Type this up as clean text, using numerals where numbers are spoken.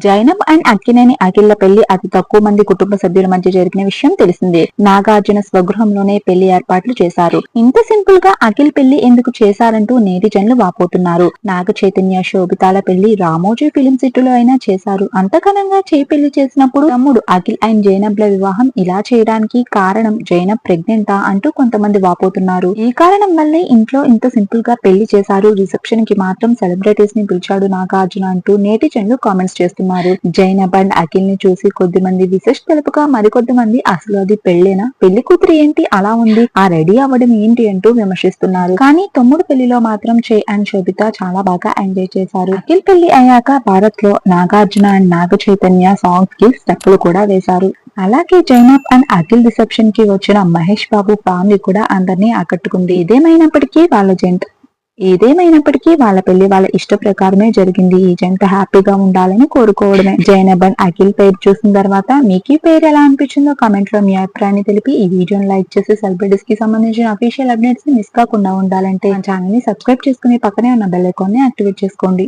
Zainab and Akkineni అఖిల్ల పెళ్లి అతి తక్కువ మంది కుటుంబ సభ్యుల మధ్య జరిగిన విషయం తెలిసిందే. నాగార్జున స్వగృహంలోనే పెళ్లి ఏర్పాట్లు చేశారు. ఇంత సింపుల్ గా అఖిల్ పెళ్లి ఎందుకు చేశారంటూ నేటిజన్లు వాపోతున్నారు. నాగ చైతన్య శోభితాల పెళ్లి రామోజీ ఫిలిం సిటీలో అయినా చేశారు. అంత ఘనంగా చేయి పెళ్లి చేసినప్పుడు తమ్ముడు అఖిల్ అండ్ జైనబ్ల వివాహం ఇలా చేయడానికి కారణం జైనబ్ ప్రెగ్నెంటా అంటూ కొంతమంది వాపోతున్నారు. ఈ కారణం వల్లే ఇంట్లో ఇంత సింపుల్ గా పెళ్లి చేశారు. రిసెప్షన్ కి మాత్రం సెలబ్రిటీస్ ని పిలిచాడు నాగార్జున అంటూ నేటిజన్లు కామెంట్స్ చేస్తున్నారు. జైనబ్ అండ్ అఖిల్ ని చూసి కొద్ది మంది విశేష్ తెలుపుగా మరికొద్ది మంది అసలు అది పెళ్లేనా, పెళ్లి కూతురు ఏంటి అలా ఉంది, ఆ రెడీ అవ్వడం ఏంటి అంటూ విమర్శిస్తున్నారు. కానీ తమ్ముడు పెళ్లిలో మాత్రం చే అండ్ శోభిత చాలా బాగా ఎంజాయ్ చేశారు. అఖిల్ పెళ్లి అయ్యాక భారత్ లో నాగార్జున అండ్ నాగ చైతన్య సాంగ్స్ కి స్టెప్పులు కూడా వేశారు. అలాగే జైనబ్ అండ్ అఖిల్ రిసెప్షన్ కి వచ్చిన మహేష్ బాబు ఫ్యామిలీ కూడా అందరినీ ఆకట్టుకుంది. ఏదేమైనప్పటికీ వాళ్ళ పెళ్లి వాళ్ళ ఇష్ట ప్రకారమే జరిగింది. ఈ జంట హ్యాపీగా ఉండాలని కోరుకోవడమే. జైనబ్ అండ్ అఖిల్ పేరు చూసిన తర్వాత మీకు ఈ పేరు ఎలా అనిపించిందో కామెంట్ లో మీ అభిప్రాయాన్ని తెలిపి ఈ వీడియోని లైక్ చేసి సెలబ్రిటీస్ కి సంబంధించిన అఫీషియల్ అప్డేట్స్ ని మిస్ కాకుండా ఉండాలంటే ఛానల్ ని సబ్స్క్రైబ్ చేసుకుని పక్కనే ఉన్న బెల్ ఐకాన్ ని యాక్టివేట్ చేసుకోండి.